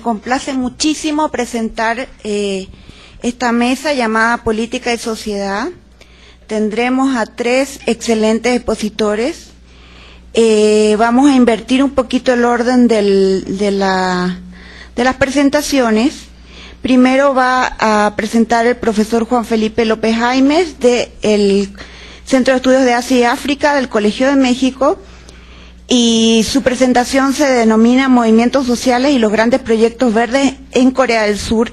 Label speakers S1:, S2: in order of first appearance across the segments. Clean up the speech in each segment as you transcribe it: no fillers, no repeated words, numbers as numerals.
S1: complace muchísimo presentar esta mesa llamada Política y Sociedad. Tendremos a 3 excelentes expositores. Vamos a invertir un poquito el orden de las presentaciones. Primero va a presentar el profesor Juan Felipe López Jaimes del Centro de Estudios de Asia y África del Colegio de México, y su presentación se denomina Movimientos Sociales y los Grandes Proyectos Verdes en Corea del Sur,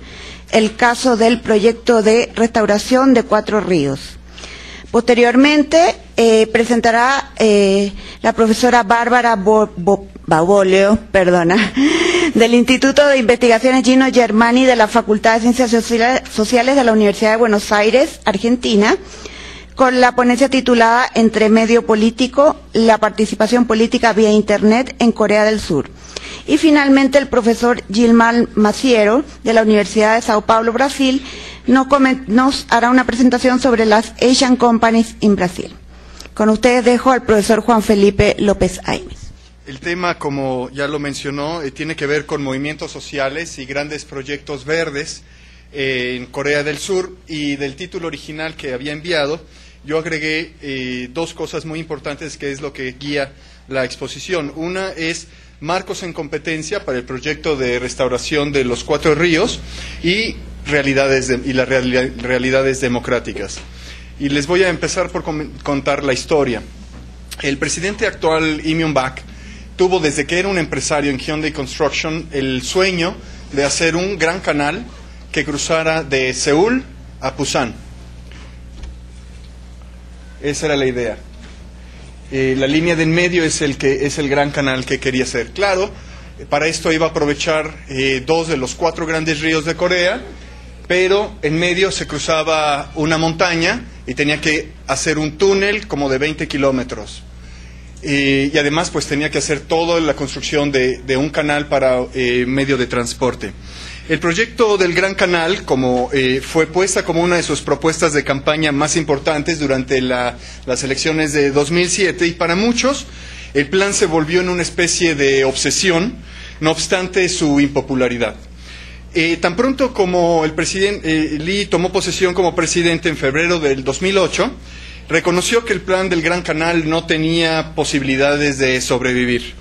S1: el caso del proyecto de restauración de 4 ríos. Posteriormente presentará la profesora Bárbara Baboleo, del Instituto de Investigaciones Gino Germani de la Facultad de Ciencias Sociales de la Universidad de Buenos Aires, Argentina, con la ponencia titulada Entre medio político, la participación política vía Internet en Corea del Sur. Y finalmente el profesor Gilmar Maciero, de la Universidad de Sao Paulo, Brasil, nos hará una presentación sobre las Asian Companies en Brasil. Con ustedes dejo al profesor Juan Felipe López Jaimes.
S2: El tema, como ya lo mencionó, tiene que ver con movimientos sociales y grandes proyectos verdes en Corea del Sur, y del título original que había enviado, yo agregué 2 cosas muy importantes que es lo que guía la exposición. Una es marcos en competencia para el proyecto de restauración de los 4 ríos y las realidades democráticas. Y les voy a empezar por contar la historia. El presidente actual, Lee Myung-bak, tuvo desde que era un empresario en Hyundai Construction el sueño de hacer un gran canal que cruzara de Seúl a Pusan. Esa era la idea. La línea de en medio es el gran canal que quería hacer. Claro, para esto iba a aprovechar 2 de los 4 grandes ríos de Corea, pero en medio se cruzaba una montaña y tenía que hacer un túnel como de 20 kilómetros. Y además pues tenía que hacer toda la construcción de un canal para medio de transporte. El proyecto del Gran Canal fue puesta como una de sus propuestas de campaña más importantes durante las elecciones de 2007, y para muchos el plan se volvió en una especie de obsesión, no obstante su impopularidad. Tan pronto como el presidente Lee tomó posesión como presidente en febrero del 2008, reconoció que el plan del Gran Canal no tenía posibilidades de sobrevivir.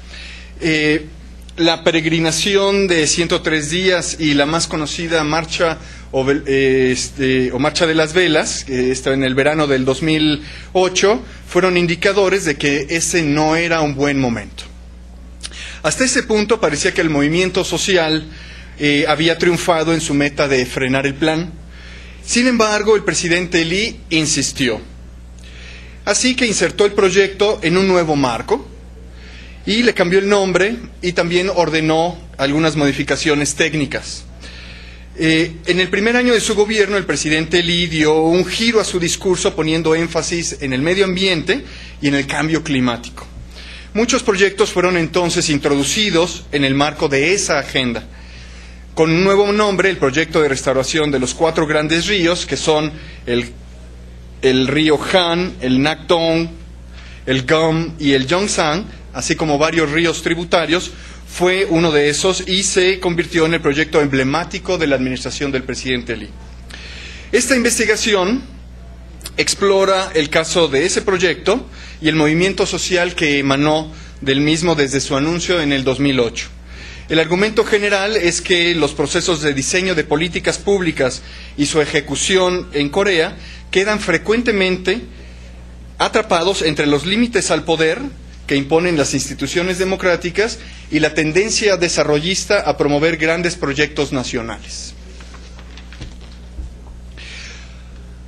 S2: La peregrinación de 103 días y la más conocida marcha o marcha de las velas, que está en el verano del 2008, fueron indicadores de que ese no era un buen momento. Hasta ese punto parecía que el movimiento social había triunfado en su meta de frenar el plan. Sin embargo, el presidente Lee insistió. Así que insertó el proyecto en un nuevo marco y le cambió el nombre y también ordenó algunas modificaciones técnicas. En el primer año de su gobierno, el presidente Lee dio un giro a su discurso poniendo énfasis en el medio ambiente y en el cambio climático. Muchos proyectos fueron entonces introducidos en el marco de esa agenda, con un nuevo nombre, el proyecto de restauración de los 4 grandes ríos, que son el río Han, el Nakdong, el Gum y el Yongsan, así como varios ríos tributarios. Fue uno de esos y se convirtió en el proyecto emblemático de la administración del presidente Lee. Esta investigación explora el caso de ese proyecto y el movimiento social que emanó del mismo desde su anuncio en el 2008. El argumento general es que los procesos de diseño de políticas públicas y su ejecución en Corea quedan frecuentemente atrapados entre los límites al poder que imponen las instituciones democráticas y la tendencia desarrollista a promover grandes proyectos nacionales.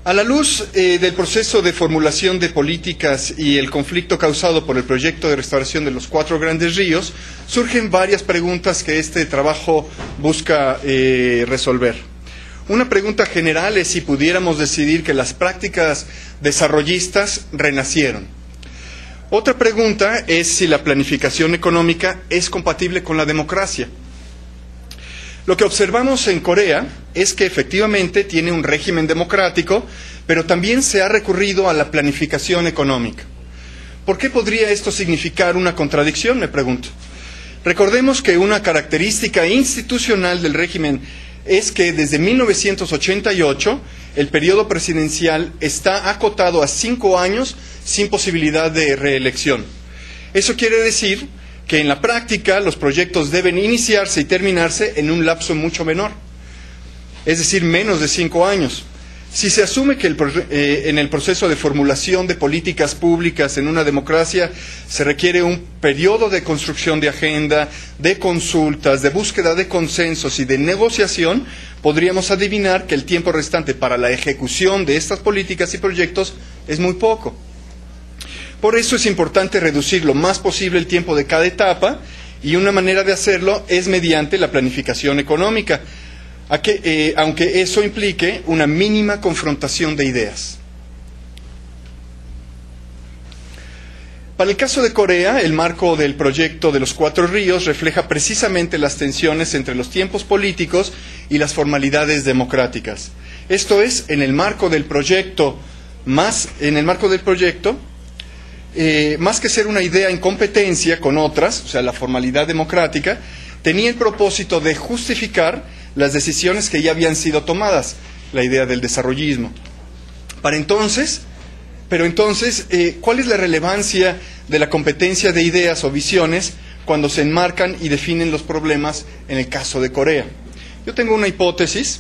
S2: A la luz del proceso de formulación de políticas y el conflicto causado por el proyecto de restauración de los 4 grandes ríos, surgen varias preguntas que este trabajo busca resolver. Una pregunta general es si pudiéramos decidir que las prácticas desarrollistas renacieron. Otra pregunta es si la planificación económica es compatible con la democracia. Lo que observamos en Corea es que efectivamente tiene un régimen democrático, pero también se ha recurrido a la planificación económica. ¿Por qué podría esto significar una contradicción?, me pregunto. Recordemos que una característica institucional del régimen es que desde 1988 el periodo presidencial está acotado a 5 años sin posibilidad de reelección. Eso quiere decir que en la práctica los proyectos deben iniciarse y terminarse en un lapso mucho menor, es decir, menos de 5 años. Si se asume que en el proceso de formulación de políticas públicas en una democracia se requiere un periodo de construcción de agenda, de consultas, de búsqueda de consensos y de negociación, podríamos adivinar que el tiempo restante para la ejecución de estas políticas y proyectos es muy poco. Por eso es importante reducir lo más posible el tiempo de cada etapa, y una manera de hacerlo es mediante la planificación económica, aunque eso implique una mínima confrontación de ideas. Para el caso de Corea, el marco del proyecto de los 4 ríos refleja precisamente las tensiones entre los tiempos políticos y las formalidades democráticas. Esto es, en el marco del proyecto, más que ser una idea en competencia con otras, o sea, la formalidad democrática, tenía el propósito de justificar las decisiones que ya habían sido tomadas, la idea del desarrollismo. ¿Cuál es la relevancia de la competencia de ideas o visiones cuando se enmarcan y definen los problemas en el caso de Corea? Yo tengo una hipótesis,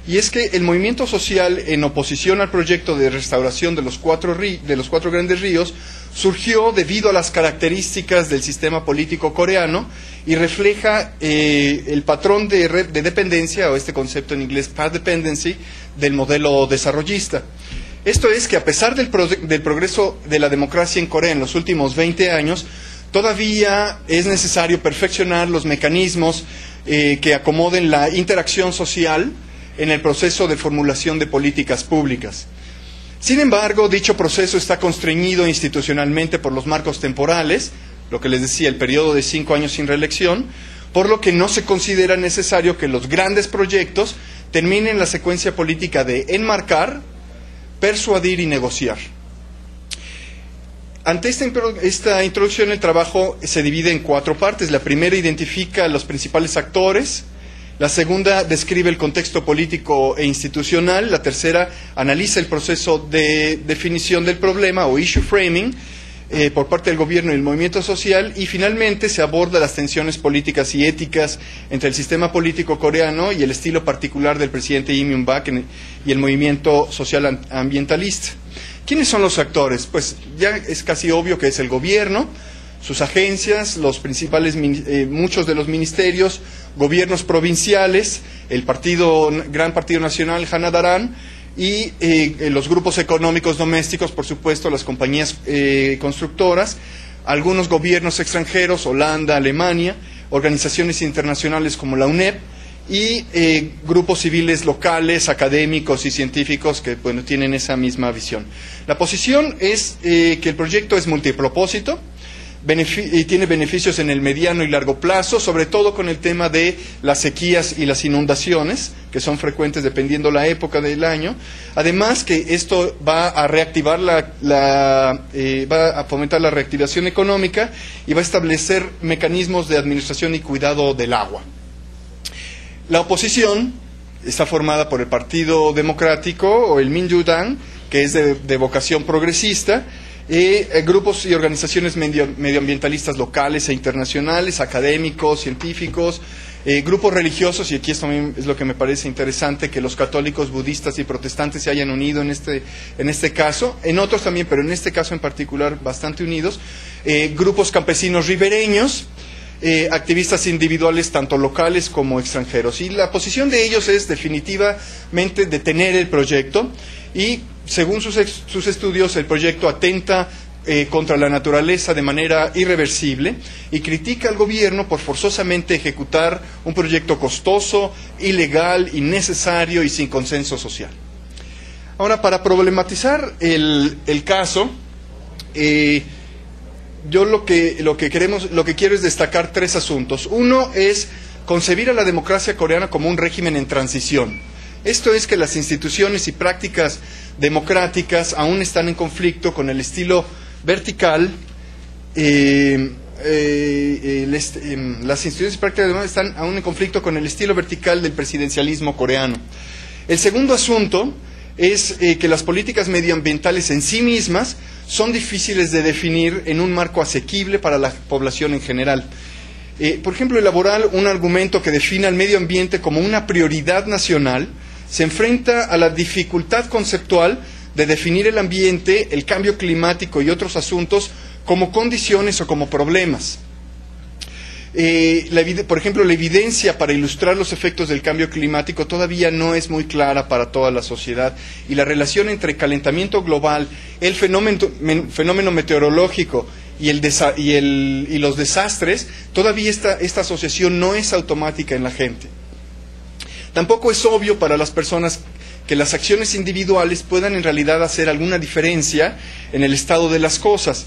S2: y es que el movimiento social en oposición al proyecto de restauración de los cuatro grandes ríos surgió debido a las características del sistema político coreano y refleja el patrón de dependencia, o este concepto en inglés path dependency, del modelo desarrollista. Esto es que a pesar del progreso de la democracia en Corea en los últimos 20 años, todavía es necesario perfeccionar los mecanismos que acomoden la interacción social en el proceso de formulación de políticas públicas. Sin embargo, dicho proceso está constreñido institucionalmente por los marcos temporales, lo que les decía, el periodo de 5 años sin reelección, por lo que no se considera necesario que los grandes proyectos terminen la secuencia política de enmarcar, persuadir y negociar. Ante esta introducción, el trabajo se divide en 4 partes. La primera identifica a los principales actores, la segunda describe el contexto político e institucional, la tercera analiza el proceso de definición del problema o issue framing por parte del gobierno y el movimiento social, y finalmente se aborda las tensiones políticas y éticas entre el sistema político coreano y el estilo particular del presidente Lee Myung-bak y el movimiento social ambientalista. ¿Quiénes son los actores? Pues ya es casi obvio que es el gobierno, sus agencias, muchos de los ministerios, gobiernos provinciales, el Gran Partido Nacional, Hanadaran, y los grupos económicos domésticos, por supuesto, las compañías constructoras, algunos gobiernos extranjeros, Holanda, Alemania, organizaciones internacionales como la UNEP, y grupos civiles locales, académicos y científicos que tienen esa misma visión. La posición es que el proyecto es multipropósito, y tiene beneficios en el mediano y largo plazo, sobre todo con el tema de las sequías y las inundaciones, que son frecuentes dependiendo la época del año. Además que esto va a reactivar va a fomentar la reactivación económica y va a establecer mecanismos de administración y cuidado del agua. La oposición está formada por el Partido Democrático o el Minjudan, que es de vocación progresista, grupos y organizaciones medioambientalistas locales e internacionales, académicos, científicos, grupos religiosos, y aquí esto es lo que me parece interesante, que los católicos, budistas y protestantes se hayan unido en este caso, en otros también, pero en este caso en particular bastante unidos, grupos campesinos ribereños, activistas individuales tanto locales como extranjeros. Y la posición de ellos es definitivamente detener el proyecto, y según sus estudios, el proyecto atenta contra la naturaleza de manera irreversible y critica al gobierno por forzosamente ejecutar un proyecto costoso, ilegal, innecesario y sin consenso social. Ahora, para problematizar el caso, yo lo que quiero es destacar 3 asuntos. Uno es concebir a la democracia coreana como un régimen en transición. Esto es que las instituciones y prácticas democráticas aún están en conflicto con el estilo vertical, las instituciones prácticas están aún en conflicto con el estilo vertical del presidencialismo coreano. El segundo asunto es que las políticas medioambientales en sí mismas son difíciles de definir en un marco asequible para la población en general. Por ejemplo, elaborar un argumento que defina el medio ambiente como una prioridad nacional se enfrenta a la dificultad conceptual de definir el ambiente, el cambio climático y otros asuntos como condiciones o como problemas. Por ejemplo, la evidencia para ilustrar los efectos del cambio climático todavía no es muy clara para toda la sociedad, y la relación entre calentamiento global, el fenómeno meteorológico y los desastres, todavía esta asociación no es automática en la gente. Tampoco es obvio para las personas que las acciones individuales puedan en realidad hacer alguna diferencia en el estado de las cosas,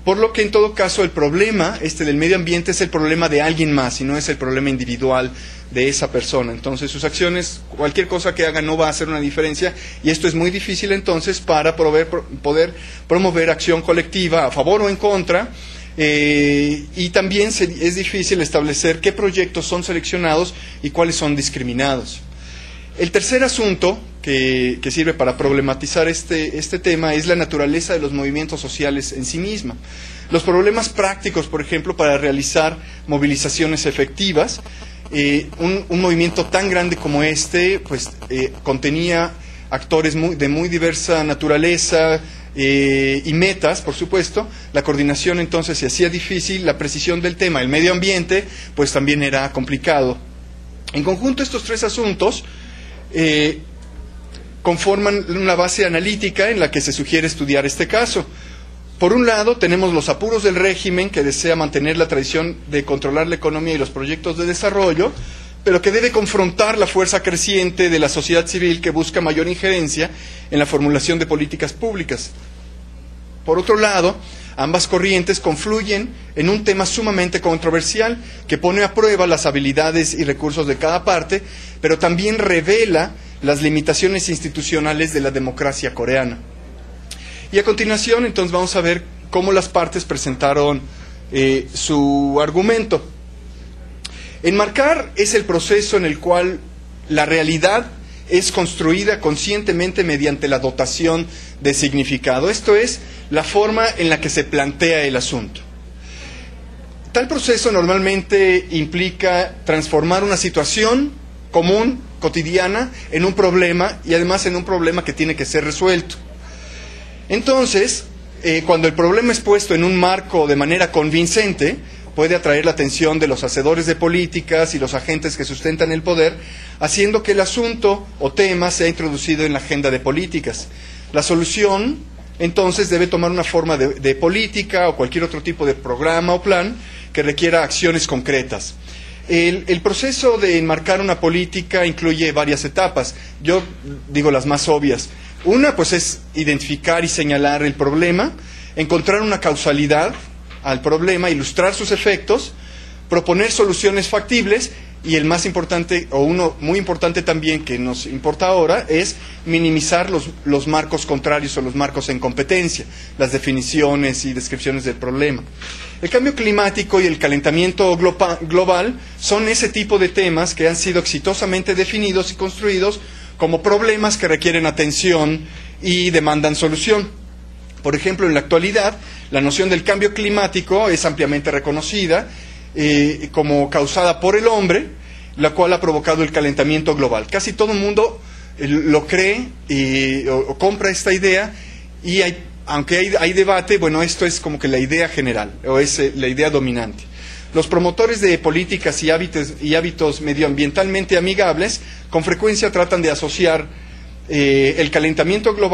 S2: por lo que en todo caso el problema del medio ambiente es el problema de alguien más y no es el problema individual de esa persona. Entonces sus acciones, cualquier cosa que hagan no va a hacer una diferencia, y esto es muy difícil entonces para poder promover acción colectiva a favor o en contra. Y también es difícil establecer qué proyectos son seleccionados y cuáles son discriminados. El tercer asunto que sirve para problematizar este tema es la naturaleza de los movimientos sociales en sí misma. Los problemas prácticos, por ejemplo, para realizar movilizaciones efectivas. Un movimiento tan grande como contenía actores de muy diversa naturaleza, y metas, por supuesto. La coordinación entonces se hacía difícil, la precisión del tema, el medio ambiente, pues también era complicado. En conjunto, estos tres asuntos conforman una base analítica en la que se sugiere estudiar este caso. Por un lado, tenemos los apuros del régimen, que desea mantener la tradición de controlar la economía y los proyectos de desarrollo, pero que debe confrontar la fuerza creciente de la sociedad civil que busca mayor injerencia en la formulación de políticas públicas. Por otro lado, ambas corrientes confluyen en un tema sumamente controversial que pone a prueba las habilidades y recursos de cada parte, pero también revela las limitaciones institucionales de la democracia coreana. Y a continuación, entonces, vamos a ver cómo las partes presentaron su argumento. Enmarcar es el proceso en el cual la realidad es construida conscientemente mediante la dotación de significado. Esto es, la forma en la que se plantea el asunto. Tal proceso normalmente implica transformar una situación común, cotidiana, en un problema, y además en un problema que tiene que ser resuelto. Entonces, cuando el problema es puesto en un marco de manera convincente, puede atraer la atención de los hacedores de políticas y los agentes que sustentan el poder, haciendo que el asunto o tema sea introducido en la agenda de políticas. La solución, entonces, debe tomar una forma de política o cualquier otro tipo de programa o plan que requiera acciones concretas. El proceso de enmarcar una política incluye varias etapas. Yo digo las más obvias. Una, pues, es identificar y señalar el problema, encontrar una causalidad al problema, ilustrar sus efectos, proponer soluciones factibles, y el más importante, o uno muy importante también que nos importa ahora, es minimizar los marcos contrarios o los marcos en competencia, las definiciones y descripciones del problema. El cambio climático y el calentamiento global son ese tipo de temas que han sido exitosamente definidos y construidos como problemas que requieren atención y demandan solución. Por ejemplo, en la actualidad, la noción del cambio climático es ampliamente reconocida como causada por el hombre, la cual ha provocado el calentamiento global. Casi todo el mundo lo cree o compra esta idea, y aunque hay debate, bueno, esto es como que la idea general, o es la idea dominante. Los promotores de políticas y hábitos medioambientalmente amigables con frecuencia tratan de asociar el calentamiento global